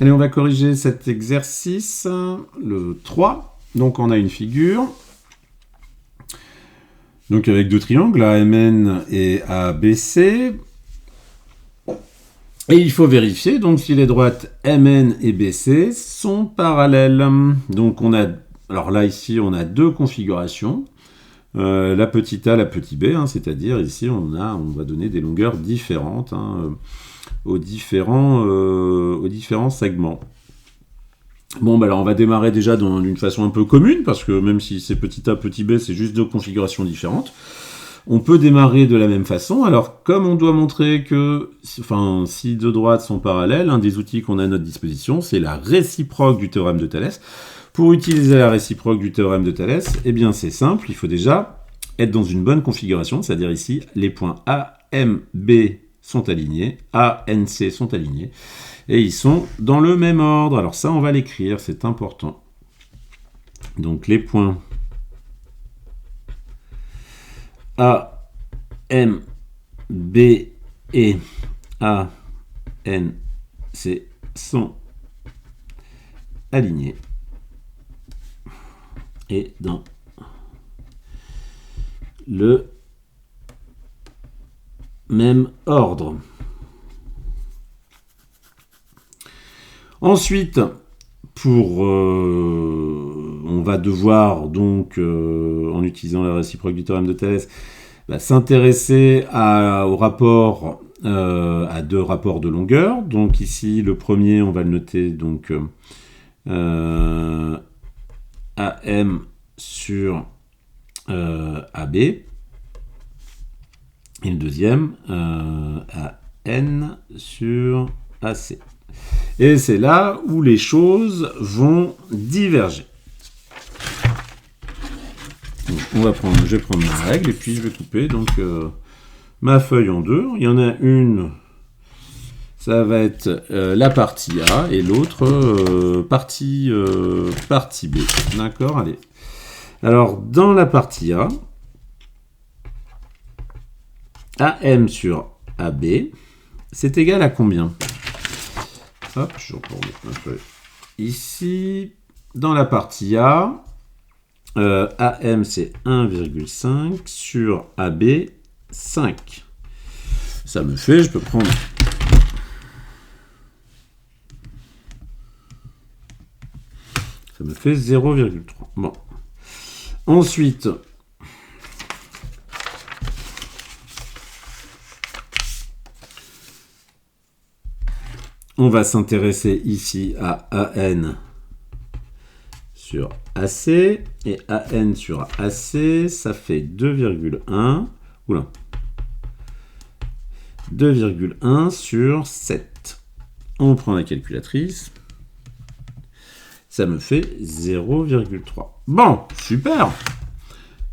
Allez, on va corriger cet exercice, le 3. Donc, on a une figure. Donc, avec deux triangles, AMN et ABC. Et il faut vérifier donc si les droites MN et BC sont parallèles. Donc, alors là, ici, on a deux configurations. La petite a, la petite b, c'est-à-dire ici, on va donner des longueurs différentes aux différents segments. Bon, alors on va démarrer déjà d'une façon un peu commune, parce que même si c'est petit a, petit b, c'est juste deux configurations différentes. On peut démarrer de la même façon. Alors, comme on doit montrer que, si deux droites sont parallèles, un des outils qu'on a à notre disposition, c'est la réciproque du théorème de Thalès. Pour utiliser la réciproque du théorème de Thalès, eh bien c'est simple, il faut déjà être dans une bonne configuration, c'est-à-dire ici, les points A, M, B sont alignés, A, N, C sont alignés, et ils sont dans le même ordre. Alors ça, on va l'écrire, c'est important. Donc les points A, M, B et A, N, C sont alignés. Et dans le même ordre. Ensuite, on va devoir donc, en utilisant la réciproque du théorème de Thalès, s'intéresser au rapport, à deux rapports de longueur. Donc ici, le premier, on va le noter donc AM sur AB, et le deuxième AN sur AC. Et c'est là où les choses vont diverger. Donc, je vais prendre ma règle et puis je vais couper donc ma feuille en deux. Il y en a une, ça va être la partie A et l'autre partie B. D'accord, allez. Alors, dans la partie A, AM sur AB, c'est égal à combien? Hop, je reprends ma feuille. Ici, dans la partie A, AM c'est 1,5 sur AB 5. Ça me fait, je peux prendre... Ça me fait 0,3. Bon. Ensuite, on va s'intéresser ici à AN sur AC, et AN sur AC, ça fait 2,1. Oula. 2,1 sur 7. On prend la calculatrice. Ça me fait 0,3. Bon, super.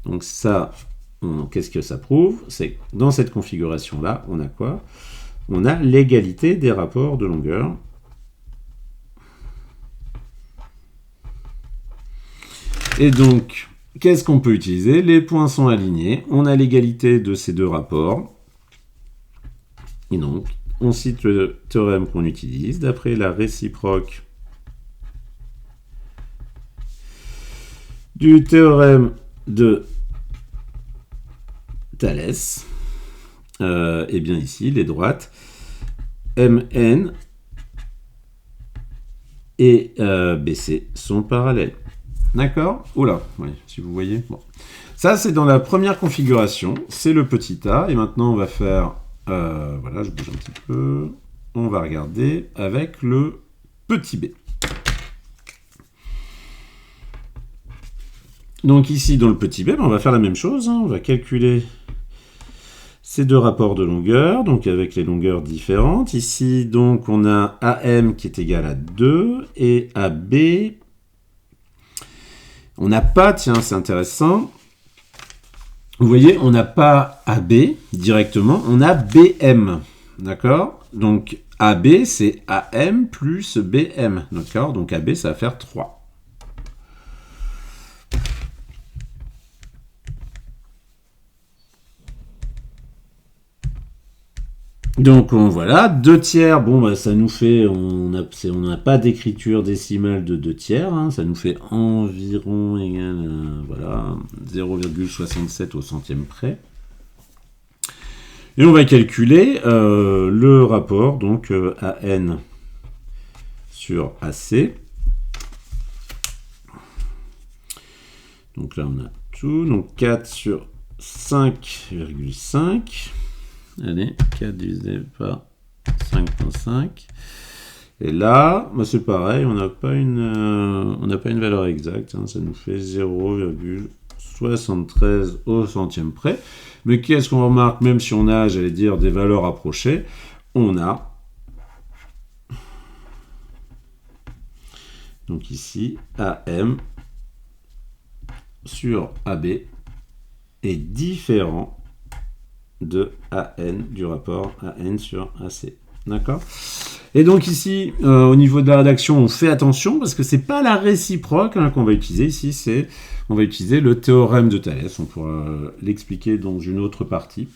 Donc ça, qu'est-ce que ça prouve? C'est que dans cette configuration-là, on a quoi? On a l'égalité des rapports de longueur. Et donc, qu'est-ce qu'on peut utiliser? Les points sont alignés. On a l'égalité de ces deux rapports. Et donc, on cite le théorème qu'on utilise. D'après la réciproque du théorème de Thalès, et bien ici, les droites MN et BC sont parallèles. D'accord? Oula, oui, si vous voyez. Bon. Ça, c'est dans la première configuration. C'est le petit a. Et maintenant, on va faire... voilà, je bouge un petit peu. On va regarder avec le petit b. Donc ici, dans le petit b, on va faire la même chose. On va calculer ces deux rapports de longueur, donc avec les longueurs différentes. Ici, donc, on a AM qui est égal à 2 et AB... On n'a pas, tiens, c'est intéressant. Vous voyez, on n'a pas AB directement, on a BM. D'accord? Donc, AB, c'est AM plus BM. D'accord? Donc, AB, ça va faire 3. Donc voilà, 2 tiers, bon bah, ça nous fait, on n'a pas d'écriture décimale de 2 tiers, hein, ça nous fait environ égal, voilà, 0,67 au centième près. Et on va calculer le rapport, donc AN sur AC. Donc là on a tout, donc 4 sur 5,5. Allez, 4 divisé par 5,5. Et là, bah c'est pareil, on n'a pas une valeur exacte, hein, ça nous fait 0,73 au centième près. Mais qu'est-ce qu'on remarque, même si on a, j'allais dire, des valeurs approchées, on a, donc ici, AM sur AB est différent de AN, du rapport AN sur AC. D'accord ? Et donc ici, au niveau de la rédaction, on fait attention parce que c'est pas la réciproque qu'on va utiliser ici, on va utiliser le théorème de Thalès. On pourra l'expliquer dans une autre partie.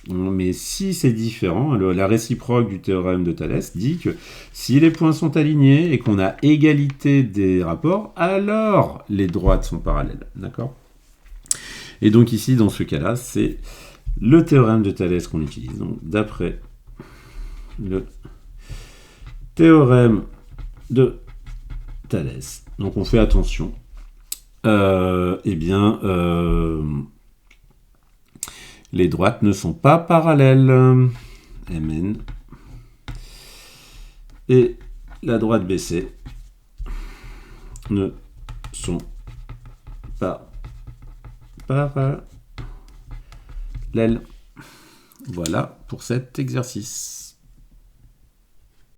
Mais si c'est différent, la réciproque du théorème de Thalès dit que si les points sont alignés et qu'on a égalité des rapports, alors les droites sont parallèles. D'accord ? Et donc ici, dans ce cas-là, c'est le théorème de Thalès qu'on utilise. Donc, d'après le théorème de Thalès, donc on fait attention, les droites ne sont pas parallèles. Mn et la droite BC ne sont pas parallèles. Voilà pour cet exercice.